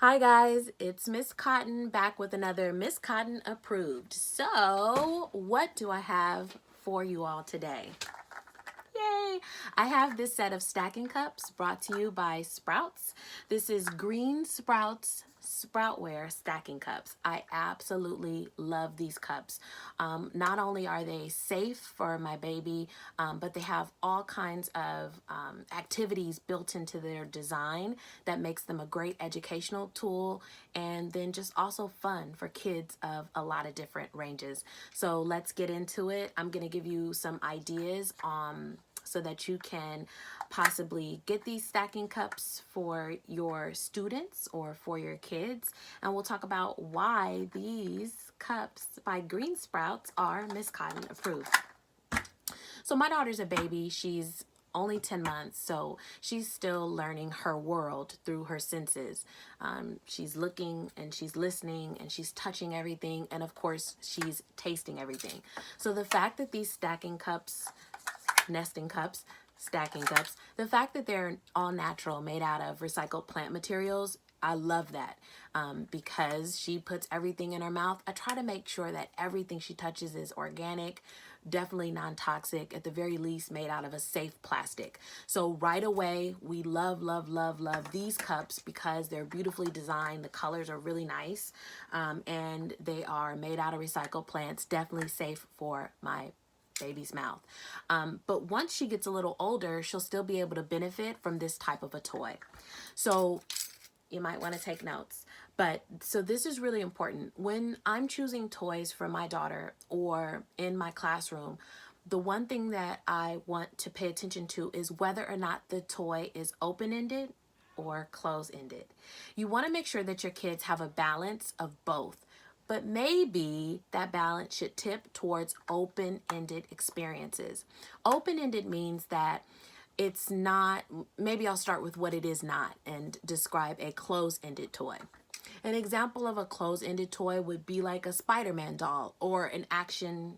Hi guys, it's Miss Cotton back with another Miss Cotton approved. So, what do I have for you all today? Yay! I have this set of stacking cups brought to you by Sprouts. This is Green Sprouts Sproutware stacking cups. I absolutely love these cups. Not only are they safe for my baby, but they have all kinds of activities built into their design that makes them a great educational tool, and then just also fun for kids of a lot of different ranges. So let's get into it. I'm going to give you some ideas so that you can possibly get these stacking cups for your students or for your kids. And we'll talk about why these cups by Green Sprouts are Miss Cotton approved. So my daughter's a baby. She's only 10 months, so she's still learning her world through her senses. She's looking and she's listening and she's touching everything, and of course she's tasting everything. So the fact that these stacking cups, stacking cups, the fact that they're all natural, made out of recycled plant materials, I love that because she puts everything in her mouth. I try to make sure that everything she touches is organic, definitely non-toxic, at the very least made out of a safe plastic. So right away, we love these cups because they're beautifully designed. The colors are really nice, and they are made out of recycled plants, definitely safe for my baby's mouth. But once she gets a little older, she'll still be able to benefit from this type of a toy. So you might want to take notes. But so this is really important. When I'm choosing toys for my daughter or in my classroom, the one thing that I want to pay attention to is whether or not the toy is open-ended or close-ended. You want to make sure that your kids have a balance of both, but maybe that balance should tip towards open-ended experiences. Open-ended means that it's not, maybe I'll start with what it is not and describe a close-ended toy. An example of a close-ended toy would be like a Spider-Man doll or an action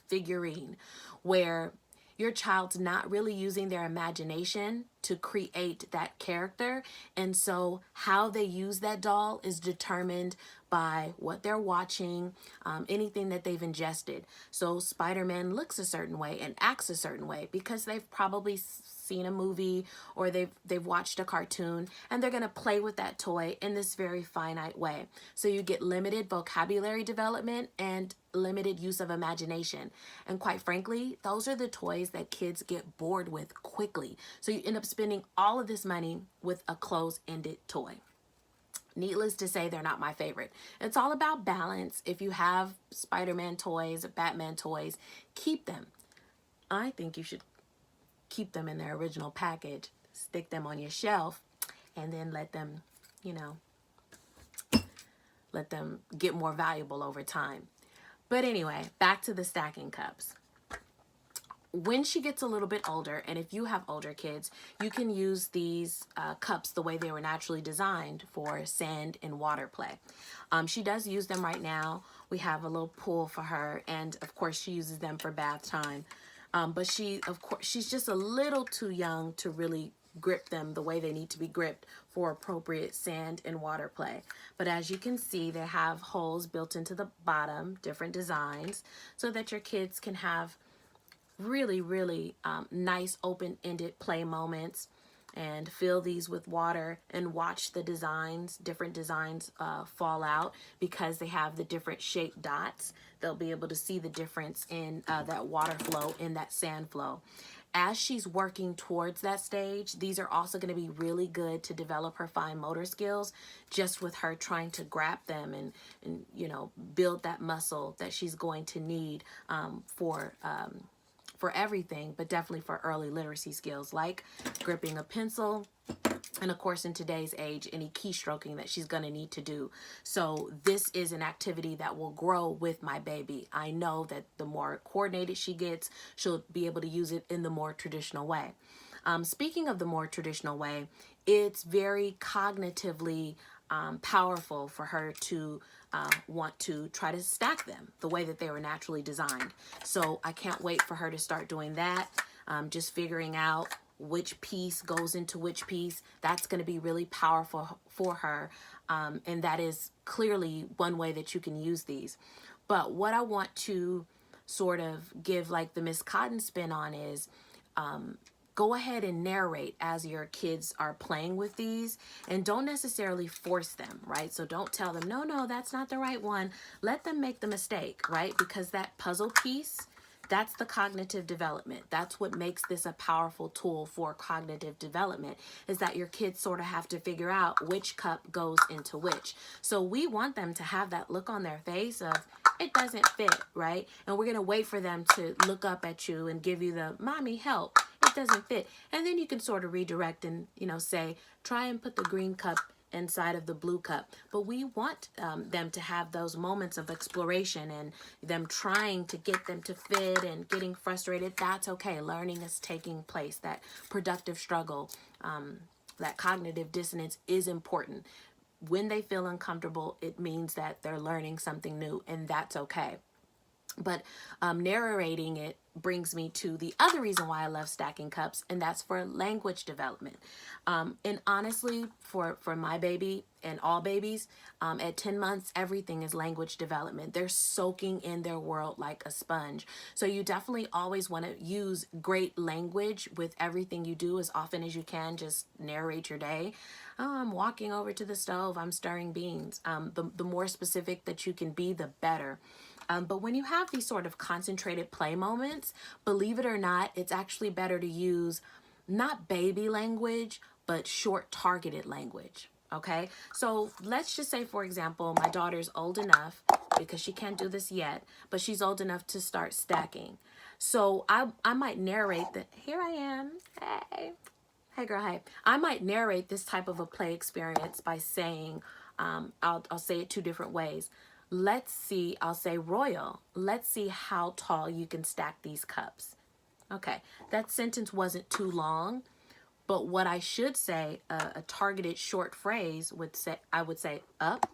figurine, where your child's not really using their imagination to create that character. And so how they use that doll is determined by what they're watching, anything that they've ingested. So Spider-Man looks a certain way and acts a certain way because they've probably seen a movie or they've watched a cartoon, and they're going to play with that toy in this very finite way. So you get limited vocabulary development and limited use of imagination. And quite frankly, those are the toys that kids get bored with quickly. So you end up spending all of this money with a close-ended toy. Needless to say, they're not my favorite. It's all about balance. If you have Spider-Man toys, Batman toys, keep them. I think you should keep them in their original package, stick them on your shelf, and then let them, let them get more valuable over time. But anyway, back to the stacking cups. When she gets a little bit older, and if you have older kids, you can use these cups the way they were naturally designed for sand and water play. She does use them right now. We have a little pool for her, and of course she uses them for bath time. But she's just a little too young to really grip them the way they need to be gripped for appropriate sand and water play. But as you can see, they have holes built into the bottom, different designs, so that your kids can have really nice open-ended play moments and fill these with water and watch the different designs fall out because they have the different shaped dots. They'll be able to see the difference in that water flow, in that sand flow. As she's working towards that stage, these are also going to be really good to develop her fine motor skills, just with her trying to grab them and build that muscle that she's going to need for everything, but definitely for early literacy skills like gripping a pencil, and of course in today's age, any keystroking that she's going to need to do. So this is an activity that will grow with my baby. I know that the more coordinated she gets, she'll be able to use it in the more traditional way. Speaking of the more traditional way, it's very cognitively powerful for her to want to try to stack them the way that they were naturally designed. So I can't wait for her to start doing that. Just figuring out which piece goes into which piece. That's going to be really powerful for her. And that is clearly one way that you can use these. But what I want to sort of give like the Miss Cotton spin on is, go ahead and narrate as your kids are playing with these, and don't necessarily force them, right? So don't tell them, no, no, that's not the right one. Let them make the mistake, right? Because that puzzle piece, that's the cognitive development. That's what makes this a powerful tool for cognitive development, is that your kids sort of have to figure out which cup goes into which. So we want them to have that look on their face of, it doesn't fit, right? And we're going to wait for them to look up at you and give you the, mommy, help. It doesn't fit. And then you can sort of redirect and, say, try and put the green cup inside of the blue cup. But we want them to have those moments of exploration and them trying to get them to fit and getting frustrated. That's okay. Learning is taking place. That productive struggle, that cognitive dissonance is important. When they feel uncomfortable, it means that they're learning something new, and that's okay. But narrating it brings me to the other reason why I love stacking cups, and that's for language development. And honestly, for my baby and all babies, at 10 months, everything is language development. They're soaking in their world like a sponge. So you definitely always want to use great language with everything you do as often as you can. Just narrate your day. Oh, I'm walking over to the stove. I'm stirring beans. The more specific that you can be, the better. But when you have these sort of concentrated play moments, believe it or not, it's actually better to use not baby language, but short targeted language. Okay, so let's just say, for example, my daughter's old enough, because she can't do this yet, but she's old enough to start stacking. So I might narrate that, here I am, hey girl, hey. I might narrate this type of a play experience by saying, I'll say it two different ways. Let's see, I'll say, Royal, let's see how tall you can stack these cups. Okay, that sentence wasn't too long, but what I should say, a targeted short phrase I would say up,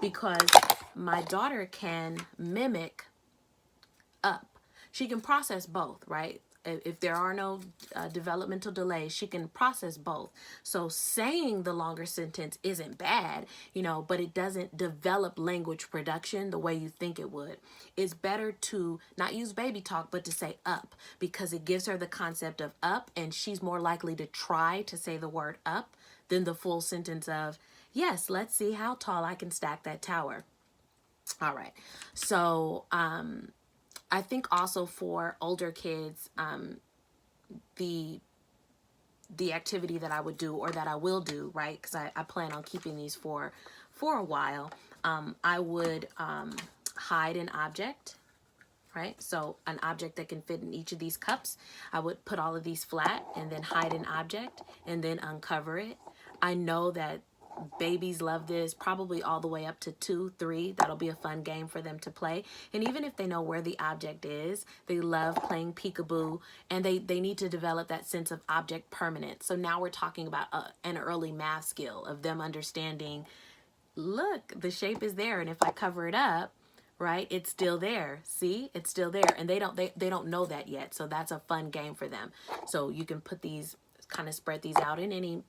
because my daughter can mimic up. She can process both, right? If there are no developmental delays, she can process both. So saying the longer sentence isn't bad, but it doesn't develop language production the way you think it would. It's better to not use baby talk, but to say up, because it gives her the concept of up, and she's more likely to try to say the word up than the full sentence of, yes, let's see how tall I can stack that tower. All right. So, I think also for older kids, the activity that I would do, or that I will do, right? Because I plan on keeping these for a while. I would hide an object, right? So an object that can fit in each of these cups. I would put all of these flat and then hide an object and then uncover it. I know that babies love this, probably all the way up to 2, 3. That'll be a fun game for them to play. And even if they know where the object is, they love playing peekaboo, and they need to develop that sense of object permanence. So now we're talking about an early math skill of them understanding, look, the shape is there, and if I cover it up, right, it's still there. See, it's still there. And they don't know that yet. So that's a fun game for them. So you can put these, kind of spread these out in any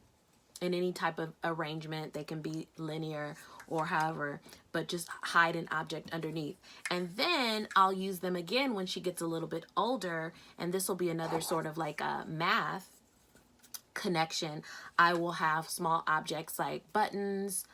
type of arrangement. They can be linear or however, but just hide an object underneath. And then I'll use them again when she gets a little bit older, and this will be another sort of like a math connection. I will have small objects like buttons,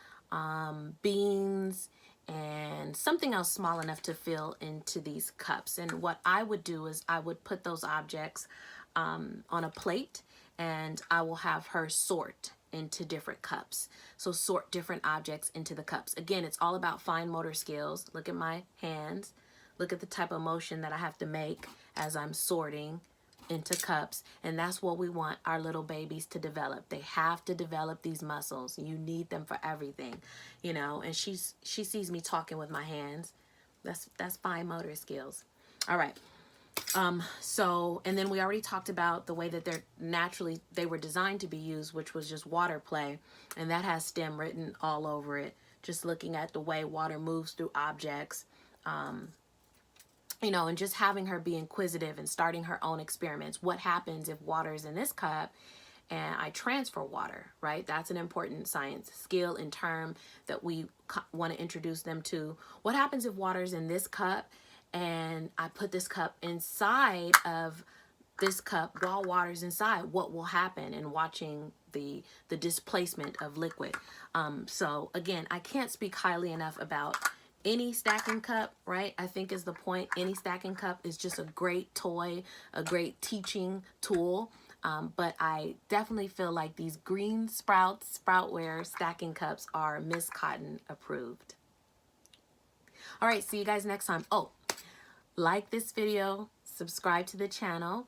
beans, and something else small enough to fill into these cups. And what I would do is I would put those objects on a plate, and I will have her sort into different cups. So sort different objects into the cups. Again, it's all about fine motor skills. Look at my hands. Look at the type of motion that I have to make as I'm sorting into cups. And that's what we want our little babies to develop. They have to develop these muscles. You need them for everything, and she sees me talking with my hands. That's fine motor skills. All right. So, and then we already talked about the way that they were designed to be used, which was just water play. And that has STEM written all over it. Just looking at the way water moves through objects. you know, and just having her be inquisitive and starting her own experiments. What happens if water is in this cup and I transfer water, right? That's an important science skill and term that we want to introduce them to. What happens if water is in this cup and I put this cup inside of this cup while water's inside? What will happen? And watching the displacement of liquid. So again, I can't speak highly enough about any stacking cup, right? I think is the point. Any stacking cup is just a great toy, a great teaching tool. But I definitely feel like these green Sproutware stacking cups are Miss Cotton approved. All right, see you guys next time. Oh, like this video, subscribe to the channel,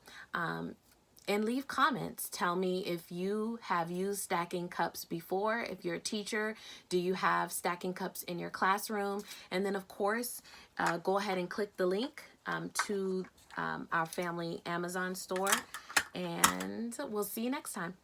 and leave comments. Tell me if you have used stacking cups before. If you're a teacher, do you have stacking cups in your classroom? And then of course, go ahead and click the link to our family Amazon store, and we'll see you next time.